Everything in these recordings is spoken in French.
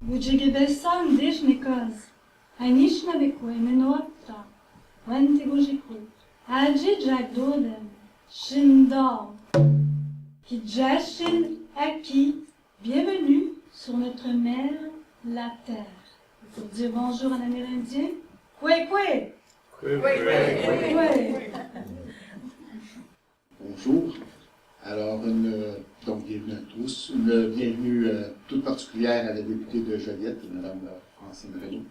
Bujigebesan dishnikaz, Anishna bekwe menoatra, Wentigojiko, Aji Jagdodem, Shindal, Hijashin Aki, bienvenue sur notre mère, la terre. Pour dire bonjour en amérindien, Kwe Kwe. Bonjour. Alors, donc bienvenue à tous. Une bienvenue toute particulière à la députée de Joliette, Mme Francine Renaud.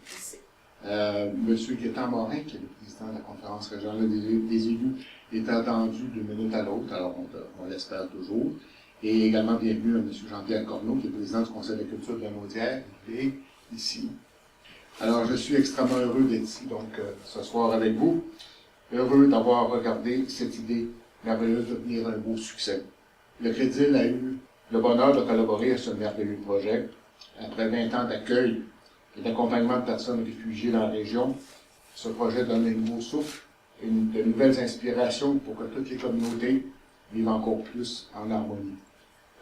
Monsieur Gaétan Morin, qui est le président de la conférence régionale des élus, est attendu d'une minute à l'autre, alors on l'espère toujours. Et également bienvenue à M. Jean-Pierre Corneau, qui est président du Conseil de la culture de la Naudière, et ici. Alors, je suis extrêmement heureux d'être ici, donc, ce soir avec vous. Heureux d'avoir regardé cette idée merveilleuse de devenir un beau succès. Le Crédil a eu le bonheur de collaborer à ce merveilleux projet. Après 20 ans d'accueil et d'accompagnement de personnes réfugiées dans la région, ce projet donne un nouveau souffle et de nouvelles inspirations pour que toutes les communautés vivent encore plus en harmonie.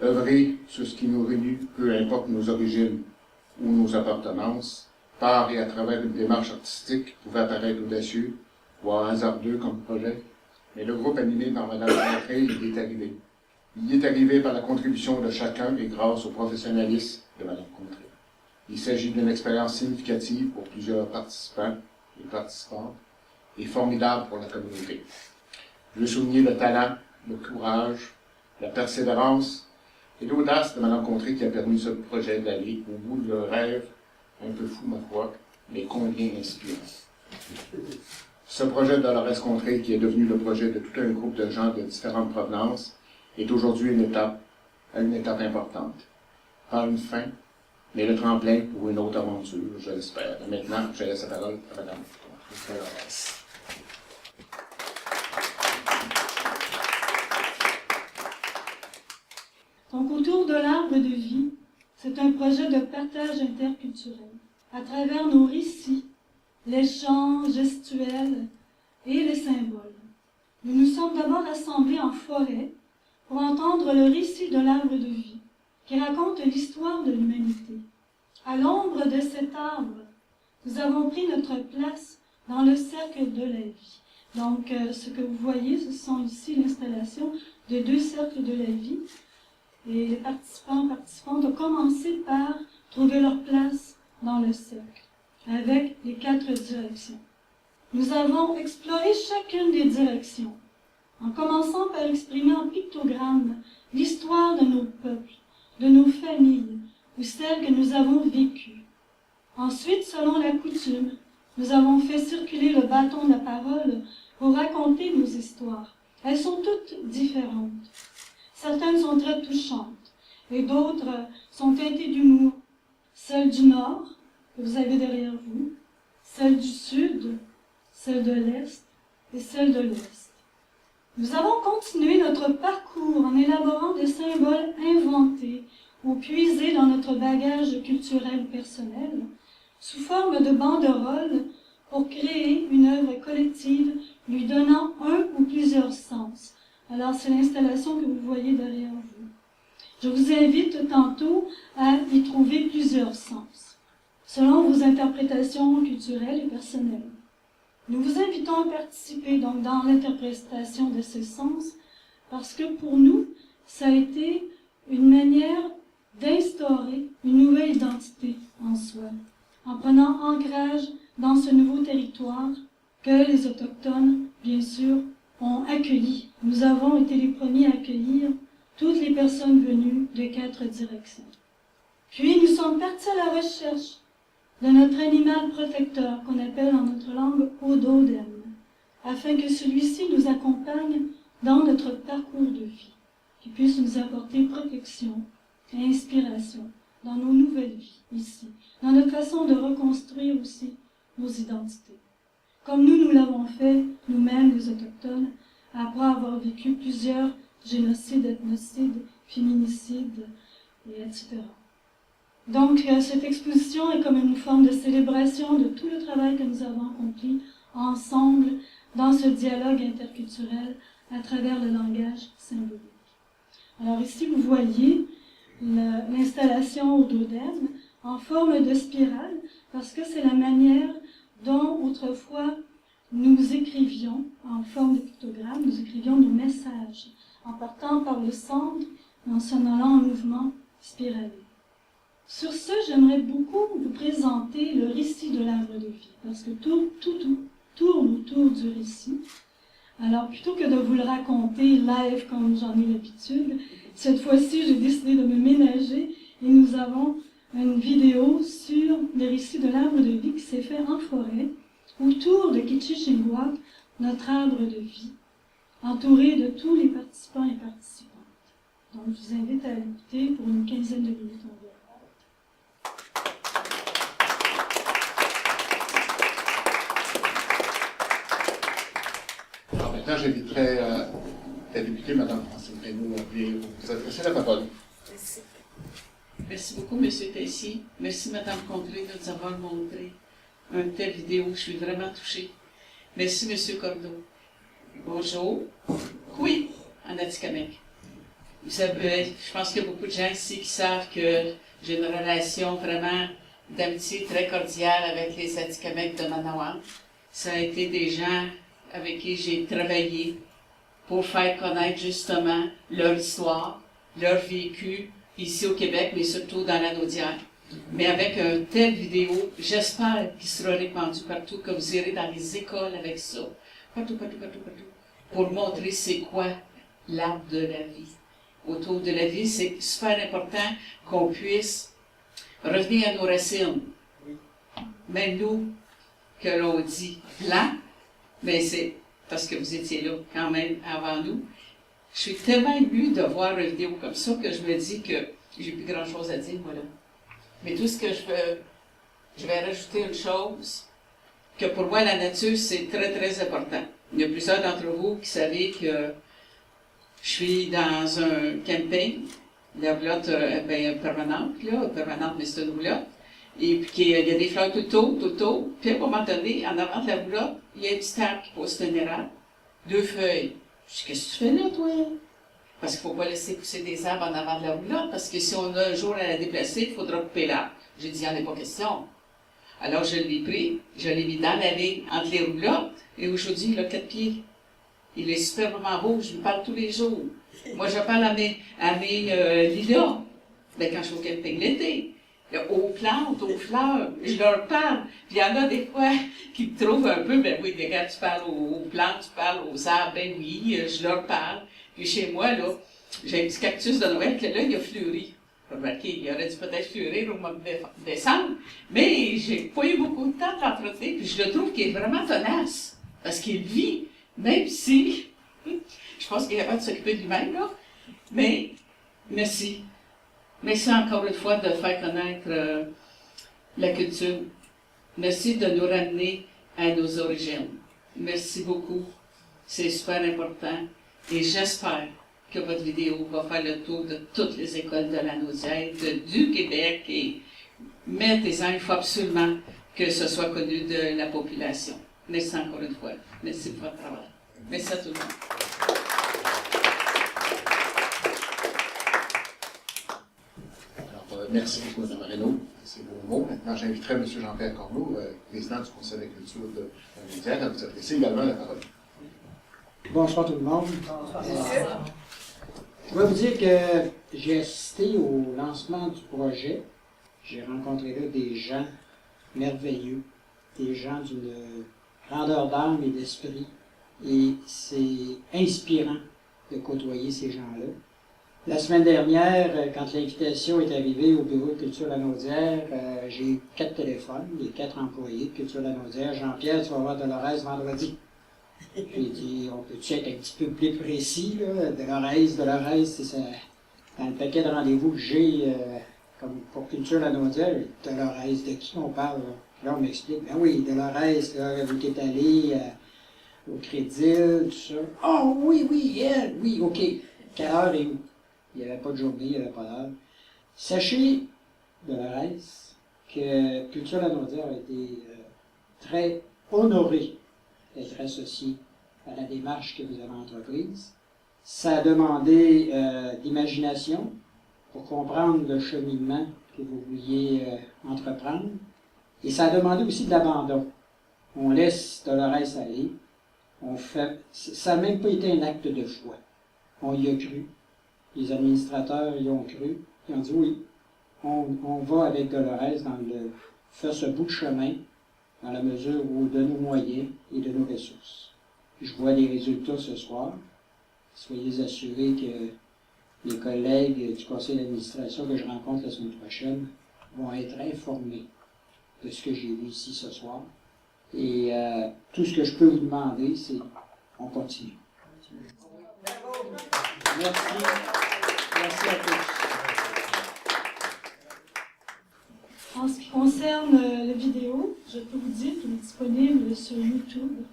Œuvrer sur ce qui nous réunit, peu importe nos origines ou nos appartenances, par et à travers une démarche artistique pouvait paraître audacieux, voire hasardeux comme projet, mais le groupe animé par Mme Contré, il est arrivé. Il est arrivé par la contribution de chacun et grâce au professionnalisme de Mme Contré. Il s'agit d'une expérience significative pour plusieurs participants et participantes et formidable pour la communauté. Je veux souligner le talent, le courage, la persévérance et l'audace de Mme Contré qui a permis ce projet d'aller au bout de leur rêve, un peu fou ma foi, mais combien inspirant. Ce projet de Dolores Contré, qui est devenu le projet de tout un groupe de gens de différentes provenances, est aujourd'hui une étape importante. Pas une fin, mais le tremplin pour une autre aventure, je l'espère. Et maintenant, je laisse la parole à Mme Dolores. Donc, autour de l'arbre de vie, c'est un projet de partage interculturel. À travers nos récits, les chants gestuels et les symboles. Nous nous sommes d'abord rassemblés en forêt pour entendre le récit de l'arbre de vie, qui raconte l'histoire de l'humanité. À l'ombre de cet arbre, nous avons pris notre place dans le cercle de la vie. Donc, ce que vous voyez, ce sont ici l'installation de 2 cercles de la vie. Et les participantes ont commencé par trouver leur place dans le cercle, avec les 4 directions. Nous avons exploré chacune des directions, en commençant par exprimer en pictogramme l'histoire de nos peuples, de nos familles, ou celles que nous avons vécues. Ensuite, selon la coutume, nous avons fait circuler le bâton de la parole pour raconter nos histoires. Elles sont toutes différentes. Certaines sont très touchantes, et d'autres sont teintées d'humour. Celle du Nord, que vous avez derrière vous, celle du Sud, celle de l'Est et celle de l'Ouest. Nous avons continué notre parcours en élaborant des symboles inventés ou puisés dans notre bagage culturel personnel, sous forme de banderoles pour créer une œuvre collective lui donnant un ou plusieurs sens. Alors, c'est l'installation que vous voyez derrière vous. Je vous invite tantôt à y trouver plusieurs sens, selon vos interprétations culturelles et personnelles. Nous vous invitons à participer donc dans l'interprétation de ces sens, parce que pour nous, ça a été une manière d'instaurer une nouvelle identité en soi, en prenant ancrage dans ce nouveau territoire que les Autochtones, bien sûr, ont accueilli. Nous avons été les premiers à accueillir toutes les personnes venues de 4 directions. Puis nous sommes partis à la recherche de notre animal protecteur, qu'on appelle en notre langue Ododem, afin que celui-ci nous accompagne dans notre parcours de vie, qu'il puisse nous apporter protection et inspiration dans nos nouvelles vies ici, dans notre façon de reconstruire aussi nos identités. Comme nous l'avons fait, nous-mêmes, les Autochtones, après avoir vécu plusieurs génocides, ethnocides, féminicides, etc. Donc, cette exposition est comme une forme de célébration de tout le travail que nous avons accompli ensemble dans ce dialogue interculturel à travers le langage symbolique. Alors ici, vous voyez l'installation au Dodem en forme de spirale, parce que c'est la manière dont autrefois nous écrivions en forme de pictogramme, nous écrivions nos messages, en partant par le centre et en s'en allant en mouvement spiralé. Sur ce, j'aimerais beaucoup vous présenter le récit de l'arbre de vie, parce que tout tourne autour du récit. Alors, plutôt que de vous le raconter live comme j'en ai l'habitude, cette fois-ci, j'ai décidé de me ménager et nous avons une vidéo sur le récit de l'arbre de vie qui s'est fait en forêt, autour de Kichichingwak, notre arbre de vie, entouré de tous les participants et participantes. Donc, je vous invite à l'écouter pour une quinzaine de minutes environ. Alors maintenant, j'inviterai la députée, Mme Francine Reynaud, à vous adresser la parole. Merci. Merci beaucoup, M. Tessier. Merci, Mme Condré, de nous avoir montré une telle vidéo. Je suis vraiment touchée. Merci, M. Cordeau. Bonjour. Oui, en Atikamekw. Vous savez, je pense qu'il y a beaucoup de gens ici qui savent que j'ai une relation vraiment d'amitié très cordiale avec les Atikamekw de Manawan. Ça a été des gens avec qui j'ai travaillé pour faire connaître justement leur histoire, leur vécu ici au Québec, mais surtout dans la Naudière. Mais avec une telle vidéo, j'espère qu'il sera répandu partout, que vous irez dans les écoles avec ça, partout, pour montrer c'est quoi l'arbre de la vie. Autour de la vie, c'est super important qu'on puisse revenir à nos racines. Même nous, que l'on dit blanc, mais c'est parce que vous étiez là quand même avant nous. Je suis tellement émue de voir une vidéo comme ça que je me dis que j'ai plus grand chose à dire, voilà. Mais tout ce que je vais rajouter une chose, que pour moi la nature c'est très très important. Il y a plusieurs d'entre vous qui savez que je suis dans un camping, la roulotte permanente, mais c'est une roulotte. Et puis il y a des fleurs tout autour. Puis à un moment donné, en avant de la roulotte, il y a un petit arbre qui pose un érable, 2 feuilles. Je dis, qu'est-ce que tu fais là, toi? Parce qu'il ne faut pas laisser pousser des arbres en avant de la roulotte, parce que si on a un jour à la déplacer, il faudra couper l'arbre. J'ai dit, il n'y en a pas question. Alors je l'ai pris, je l'ai mis dans la ligne entre les roulottes, et aujourd'hui, il a 4 pieds. Il est superbement beau, je lui parle tous les jours. Moi, je parle à mes lilas, quand je suis au camping l'été. Aux plantes, aux fleurs, je leur parle. Puis il y en a des fois qui me trouvent un peu, ben oui, quand tu parles aux plantes, tu parles aux arbres, ben oui, je leur parle. Puis chez moi, là, j'ai un petit cactus de Noël que là, il a fleuri. Remarquez, il aurait dû peut-être fleurir au mois de décembre, mais j'ai pas eu beaucoup de temps de l'entretenir, puis je le trouve qu'il est vraiment tenace, parce qu'il vit, même si, je pense qu'il est capable de s'occuper de lui-même, là, mais merci. Merci encore une fois de faire connaître la culture. Merci de nous ramener à nos origines. Merci beaucoup. C'est super important. Et j'espère que votre vidéo va faire le tour de toutes les écoles de la Naudière, du Québec. Et mettez-en, il faut absolument que ce soit connu de la population. Merci encore une fois. Merci pour votre travail. Merci à tout le monde. Merci beaucoup, Mme Reynaud. C'est vos mots. Maintenant, j'inviterai M. Jean-Pierre Corneau, président du Conseil de la culture de la Naudière, à vous adresser également la parole. Bonsoir tout le monde. Je dois vous dire que j'ai assisté au lancement du projet. J'ai rencontré là des gens merveilleux, des gens d'une grandeur d'âme et d'esprit. Et c'est inspirant de côtoyer ces gens-là. La semaine dernière, quand l'invitation est arrivée au bureau de Culture La Naudière, j'ai eu 4 téléphones, les 4 employés de Culture La Naudière. Jean-Pierre, tu vas voir Dolores vendredi. J'ai dit, on peut-tu être un petit peu plus précis, là? Dolores, c'est ça. Dans le paquet de rendez-vous que j'ai, comme pour Culture La Naudière, Dolores, de qui on parle? Là, on m'explique, ben oui, Dolores, là, vous êtes allé au Crédit, tout ça. Oh oui, elle, oui, OK. Quelle heure et où? Il n'y avait pas de journée, il n'y avait pas d'heure. Sachez, Dolores, que Culture La Naudière a été très honorée d'être associée à la démarche que vous avez entreprise. Ça a demandé d'imagination pour comprendre le cheminement que vous vouliez entreprendre. Et ça a demandé aussi de l'abandon. On laisse Dolores aller. Ça n'a même pas été un acte de choix. On y a cru. Les administrateurs y ont cru. Ils ont dit oui, on va avec Dolores faire ce bout de chemin dans la mesure où de nos moyens et de nos ressources. Je vois les résultats ce soir. Soyez assurés que les collègues du conseil d'administration que je rencontre la semaine prochaine vont être informés de ce que j'ai vu ici ce soir. Et tout ce que je peux vous demander, c'est on continue. Merci. Merci à tous. En ce qui concerne la vidéo, je peux vous dire qu'il est disponible sur YouTube.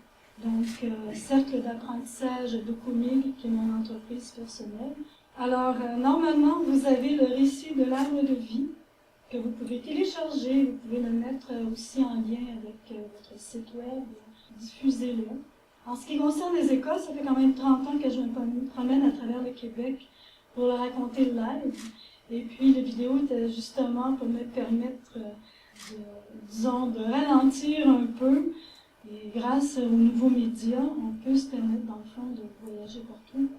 Donc, Cercle d'apprentissage de Comig, qui est mon entreprise personnelle. Alors, normalement, vous avez le récit de l'arbre de vie que vous pouvez télécharger. Vous pouvez le mettre aussi en lien avec votre site web, diffusez-le. En ce qui concerne les écoles, ça fait quand même 30 ans que je me promène à travers le Québec pour le raconter live. Et puis, la vidéo était justement pour me permettre de ralentir un peu. Et grâce aux nouveaux médias, on peut se permettre, dans le fond, de voyager partout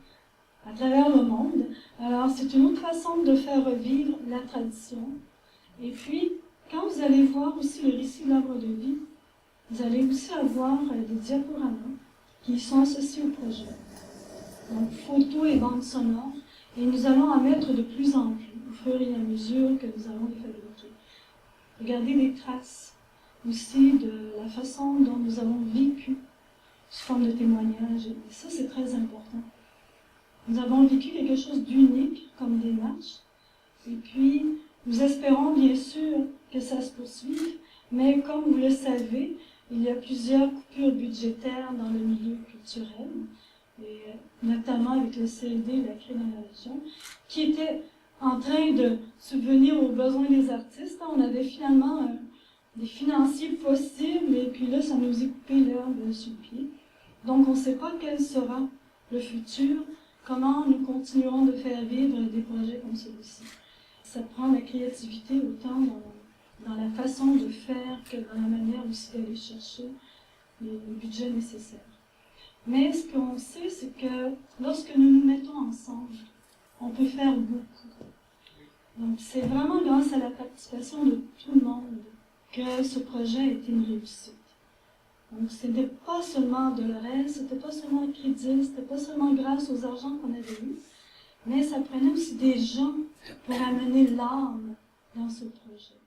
à travers le monde. Alors, c'est une autre façon de faire revivre la tradition. Et puis, quand vous allez voir aussi le récit de l'arbre de vie, vous allez aussi avoir des diaporamas qui sont associés au projet. Donc, photos et bandes sonores. Et nous allons en mettre de plus en plus, au fur et à mesure que nous allons les fabriquer. Regardez les traces aussi de la façon dont nous avons vécu sous forme de témoignage. Et ça, c'est très important. Nous avons vécu quelque chose d'unique comme démarche. Et puis, nous espérons bien sûr que ça se poursuive, mais comme vous le savez, il y a plusieurs coupures budgétaires dans le milieu culturel, et notamment avec le CLD, la CRI dans la région, qui était en train de subvenir aux besoins des artistes. On avait finalement des financiers possibles, et puis là, ça nous est coupé l'herbe sur le pied. Donc, on ne sait pas quel sera le futur, comment nous continuerons de faire vivre des projets comme celui-ci. Ça prend la créativité autant dans la façon de faire que dans la manière aussi d'aller chercher le budget nécessaire. Mais ce qu'on sait, c'est que lorsque nous nous mettons ensemble, on peut faire beaucoup. Donc, c'est vraiment grâce à la participation de tout le monde que ce projet a été une réussite. Donc, ce n'était pas seulement Dolores, ce n'était pas seulement Crédit, ce n'était pas seulement grâce aux argents qu'on avait eus, mais ça prenait aussi des gens pour amener l'âme dans ce projet.